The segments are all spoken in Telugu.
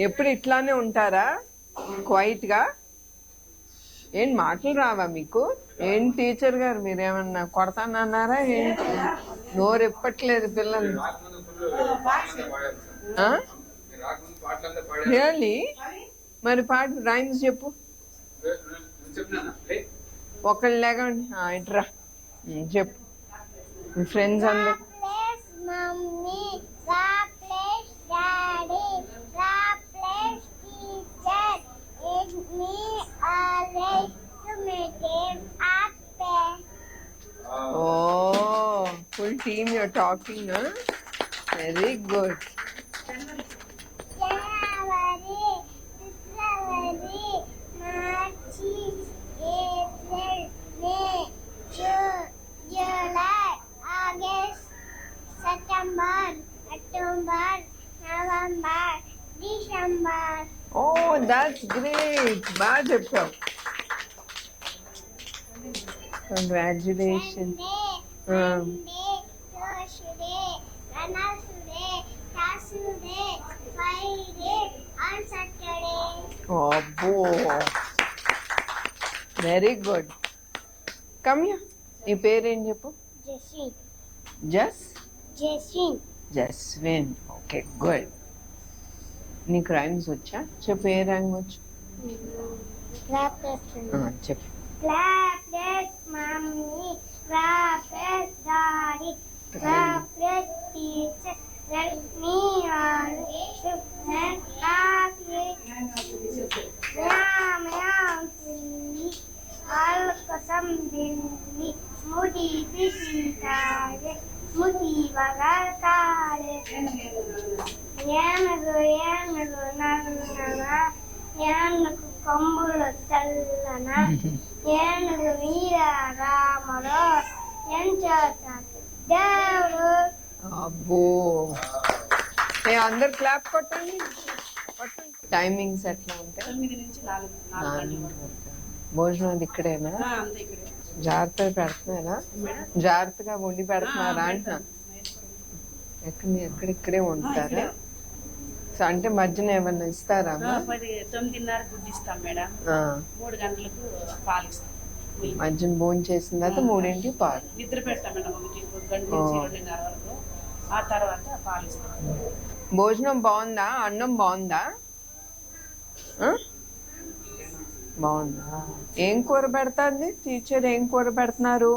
ఎప్పుడు ఇట్లానే ఉంటారా క్వైట్ గా? ఏం మాటలు రావా మీకు? ఏం టీచర్ గారు మీరేమన్నా కొడతానన్నారా ఏంటి? నోరు ఎప్పట్లేదు పిల్లలు. రియల్లీ? మరి పాట రైమ్స్ చెప్పు. ఒకళ్ళు లేకండి ఇట్రా చెప్పు. మీ ఫ్రెండ్స్ అందరు oh full team you're talking, huh? Very good. January, February, March, April, May, June, July, August, September, October, November, December. Oh, that's great. Baad cheptavu. Congratulations. Monday, Tuesday, Wednesday, Thursday, Friday, and Saturday. Oh, boy. Very good. Come here. Your parent cheppu. Jaswin. Jaswin. Okay, good. నీకు రైమ్స్ వచ్చా? చెప్పు. ఏ రైమ్ వచ్చు? చెప్పు. Clapped mommy, clapped daddy, clapped teacher, let me all and happy. Meow meow silly, all kasam dilli, mudi bisi kare, mudi bagar kare. Yanagu nagana, yanagu కొమ్ములు చల్లన ఏనుగు వీర రాముడు ఎంచేతాడు దేవుడు. అబ్బో, అందరు క్లాప్ కొట్టండి. టైమింగ్స్ ఎట్లా ఉంటాయి? 9 నుంచి 4 భోజనం అది ఇక్కడేనా? జాగ్రత్తగా పెడుతున్నారా? జాగ్రత్తగా వండి పెడుతున్నారా అంటున్నా. ఎక్కడిక్కడే ఉంటారా? అంటే మధ్యన ఏమన్నా ఇస్తారా? 9:30 గుడ్డు ఇస్తాం మేడం. 3 గంటలకు పాలు ఇస్తాం. మధ్యన భోజనం చేసిన తర్వాత 3ంటికి పాలు. నిద్ర పెడతాం మేడం 1 గంట నుంచి 2:30 వరకు. ఆ తర్వాత పాలు ఇస్తాం. భోజనం బాగుందా? అన్నం బాగుందా? బాగుందా? ఏం కూర పెడతాంది టీచర్? ఏం కూర పెడుతున్నారు?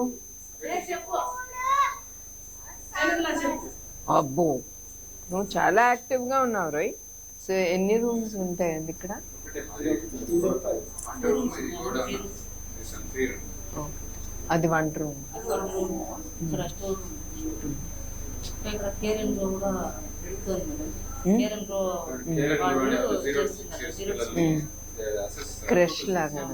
అబ్బో, నువ్వు చాలా యాక్టివ్ గా ఉన్నావు రోయ్. సో ఎన్ని రూమ్స్ ఉంటాయండి ఇక్కడ? అది వంట రూమ్. క్రష్ లాగా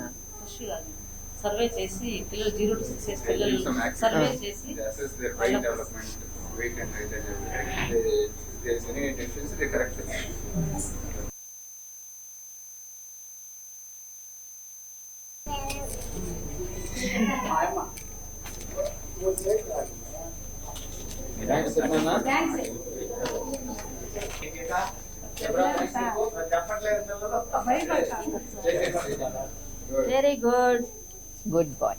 సర్వే చేసి పిల్లలు 0 to 6 years పిల్లలు సర్వే చేసి weight and height and everything. If there is any deficiency, they correct it. Very good. Good boy.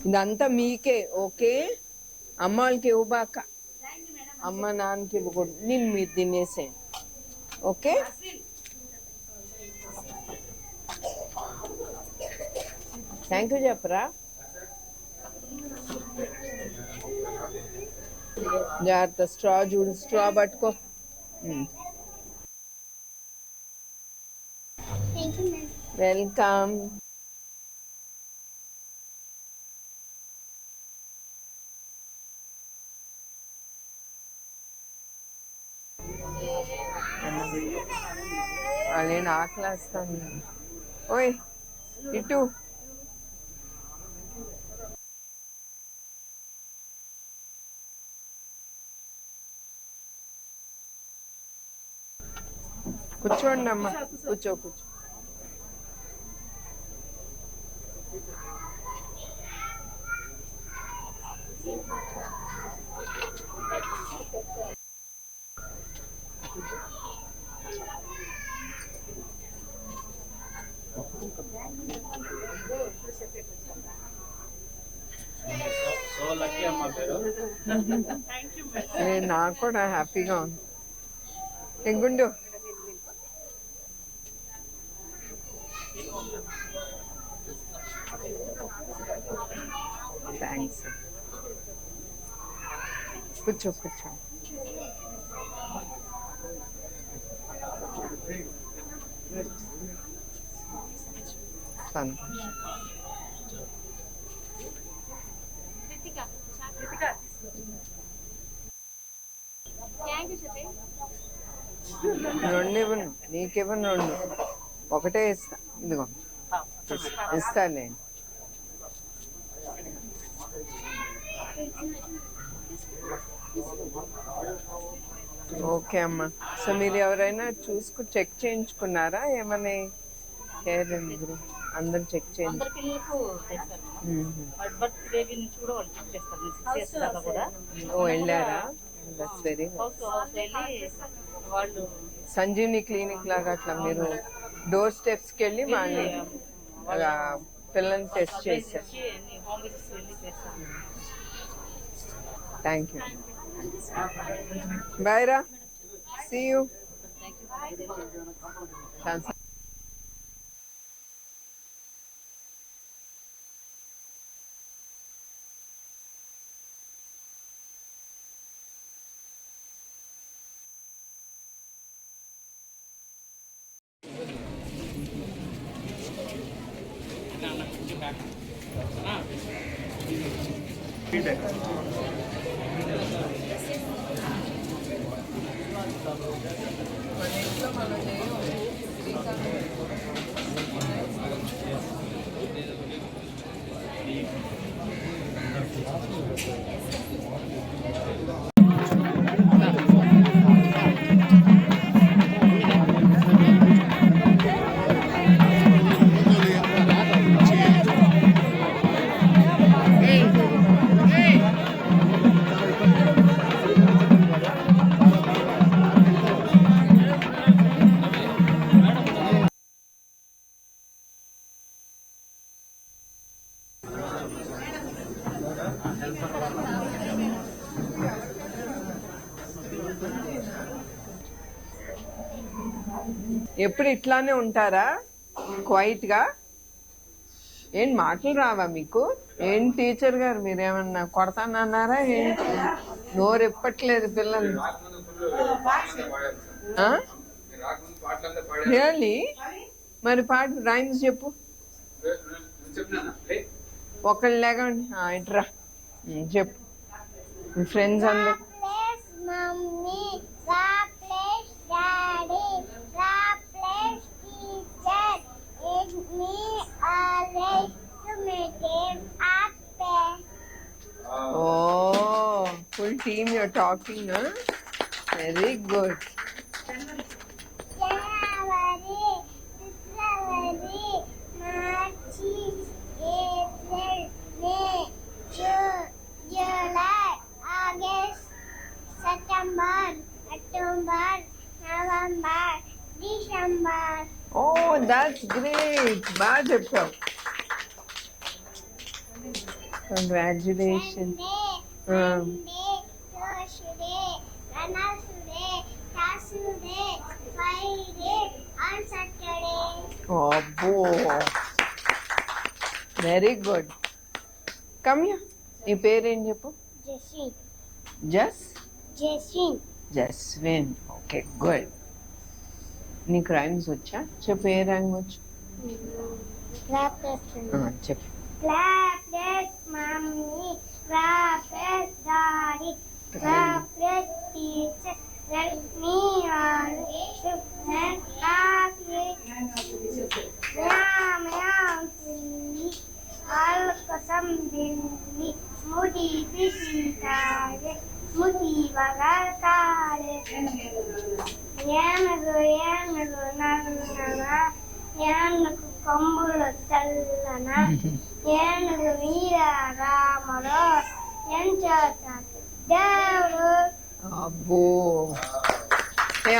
ఇదంతా మీకే, ఓకే? అమ్మ వాళ్ళకి ఇవ్వబాక, అమ్మ నాన్నకి ఇవ్వకూడదు. నేను మీరు తినేసేయండి, ఓకే? థ్యాంక్ యూ చెప్పరా. జాగ్రత్త. స్ట్రా చూడు, స్ట్రా పట్టుకో. వెల్కమ్. వాళ్ళేంటి ఆకలేస్తాను. ఓయ్ ఇటు. కూర్చోండి అమ్మా, కూర్చో. నాకు కూడా హ్యాపీగా ఉంది. గుండు థ్యాంక్స్. కూర్చో. సంతోషం. రెండు ఇవ్వను, నీకివ్వను. రెండు ఒకటే ఇస్తా. ఇదిగో ఇస్తాలే. ఓకే అమ్మా. సో మీరు ఎవరైనా చెక్ చేయించుకున్నారా? ఏమని కేర్ అందరు చెక్ చేయండి. వెళ్ళారా? దట్స్ వెరీ వాళ్ళు సంజీవిని క్లినిక్ లాగా అట్లా మీరు డోర్ స్టెప్స్కి వెళ్ళి వాళ్ళని పిల్లల్ని టెస్ట్ చేశారు. Thank you. బాయ్ రా. See you. ఎప్పుడు ఇట్లానే ఉంటారా క్వైట్ గా? ఏం మాటలు రావా మీకు? ఏం టీచర్ గారు మీరేమన్నా కొడతానన్నారా? ఏంటి నోరు ఎప్పట్లేదు పిల్లలు? రియల్లీ? మరి పాట రైమ్స్ చెప్పు. ఒకళ్ళు లేకండి ఇట్రా చెప్పు. మీ ఫ్రెండ్స్ అందరు Oh, full team you're talking, huh? Very good. January, February, March, April, May, June, July, August, September, October, November, December. Oh, that's great. Bad job. Congratulations. Monday, Tuesday, Wednesday, Thursday, Friday, and Saturday. Oh, boy. Very good. Come here. Your parent చెప్పు. Jasmine. Jasmine. Jasmine. Okay, good. నీకు రైమ్స్ వచ్చా? చెప్పు. ఏ రైమ్ వచ్చు? చెప్పు. Clap it, mommy. Clap it, daddy. Clap it, teacher. Let me on it. And clap it. Meow, meow, silly. All kasam dilli. Mudi bisi tare. Mudi bagar tare. ఏనుగు ఏనుగు నల్లన ఏనుగు కొమ్ములు తెల్లన ఏనుగు వీర రాముడు ఎంచోటాకి దేవుడు. అబ్బో,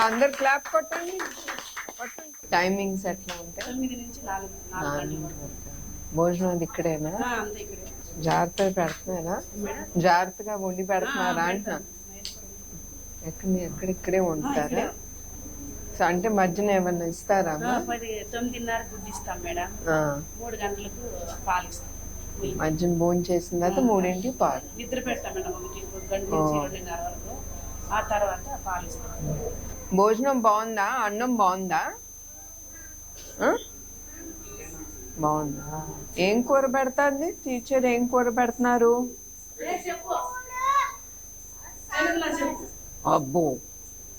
అందరు క్లాప్ కొట్టండి. టైమింగ్స్ ఎట్లా ఉంటాయి? 9 నుంచి 4 గంటల వరకు. భోజనం అది ఇక్కడేనా? అంతే ఇక్కడే. జాగ్రత్తగా పెడుతున్నారా? జాగ్రత్తగా వండి పెడుతున్నారా అంటున్నా. ఎక్కడిక్కడే ఉంటారా? సో అంటే మధ్యన ఏమన్నా ఇస్తారా? 9:30 గుడ్డు ఇస్తాం మేడం. 3 గంటలకు పాలు ఇస్తాం. మధ్యన భోజనం చేసిన తర్వాత 3ంటికి పాలు. నిద్ర పెడతాం మేడం 1 గంట నుంచి 2:30 వరకు. ఆ తర్వాత పాలు ఇస్తాం. భోజనం బాగుందా? అన్నం బాగుందా? బాగుందా? ఏం కూర పెడతాంది టీచర్? ఏం కూర పెడుతున్నారు? అబ్బో,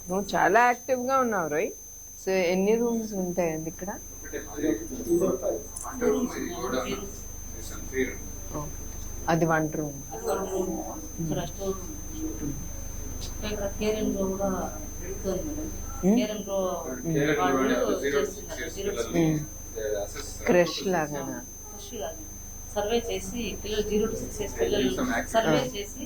నువ్వు చాలా యాక్టివ్ గా ఉన్నావు రోయ్. సో ఎన్ని రూమ్స్ ఉంటాయండి ఇక్కడ? అది వంట రూమ్. క్రష్ లాగా సర్వే చేసి పిల్లలు 0 to 6 years పిల్లలు సర్వే చేసి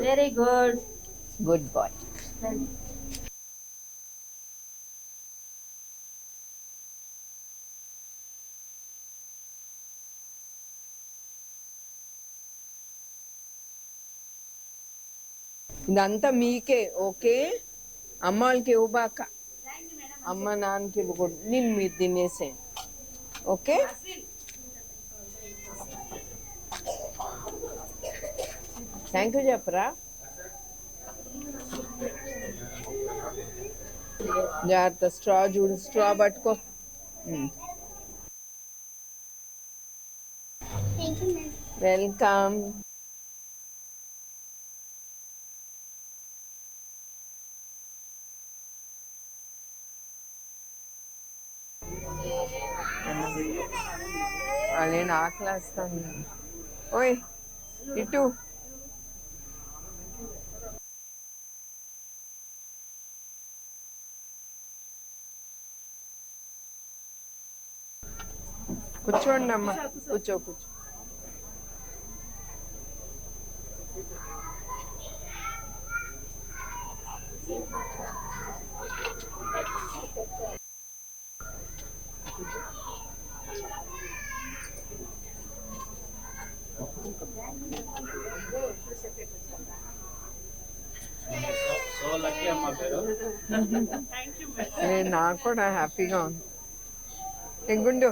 వెరీ గుడ్. Good boy. ఇదంతా మీకే, ఓకే? అమ్మ వాళ్ళకి ఇవ్వబాక, అమ్మ నాన్నకి ఇవ్వకూడదు. నేను మీరు తినేసేయండి, ఓకే? థ్యాంక్ యూ చెప్పరా? జాగ్రత్త, స్ట్రా చూడు, స్ట్రా పట్టుకో. వెల్కమ్. వాళ్ళేంటి ఆకలేస్తాను. ఓయ్ ఇటు. కూర్చోండి అమ్మా, కూర్చో. నాకు కూడా హ్యాపీగా ఉంది. గుండు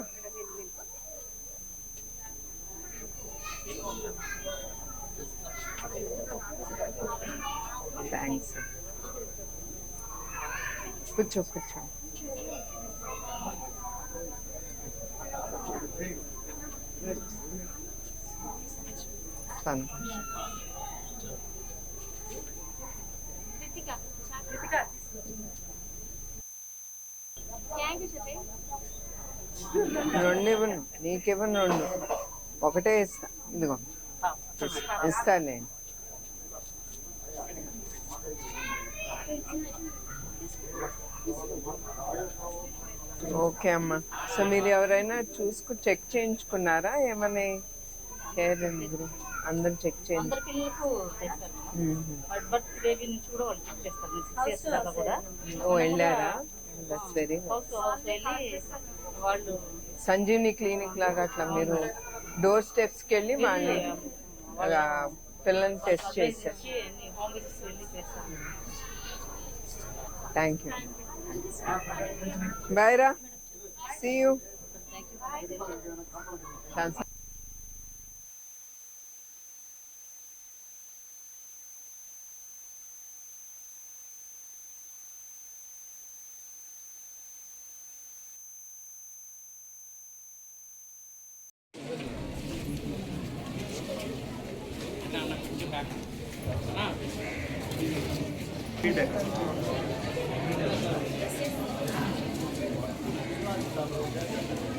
థ్యాంక్స్. కూర్చో. సంతోషం. రెండు ఇవ్వను, నీకివ్వను. ఒకటే ఇస్తా. ఇదిగో ఇస్తానులేండి. ఓకే అమ్మా. సో మీరు ఎవరైనా చెక్ చేయించుకున్నారా? ఏమని కేర్ అందరు చెక్ చేయండి. వెళ్ళారా? దట్స్ వెరీ వాళ్ళు సంజీవిని క్లినిక్ లాగా అట్లా మీరు డోర్ స్టెప్స్కి వెళ్ళి వాళ్ళని పిల్లల్ని టెస్ట్ చేశారు. Thank you. బాయ్ రా. See you.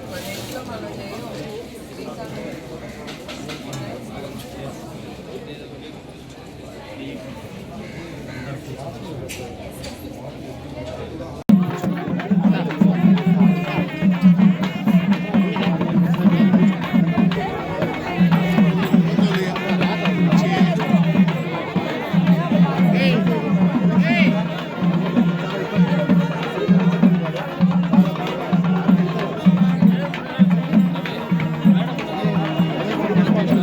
మన ఇంట్లో మనం చేయం. శ్రీకాకుళం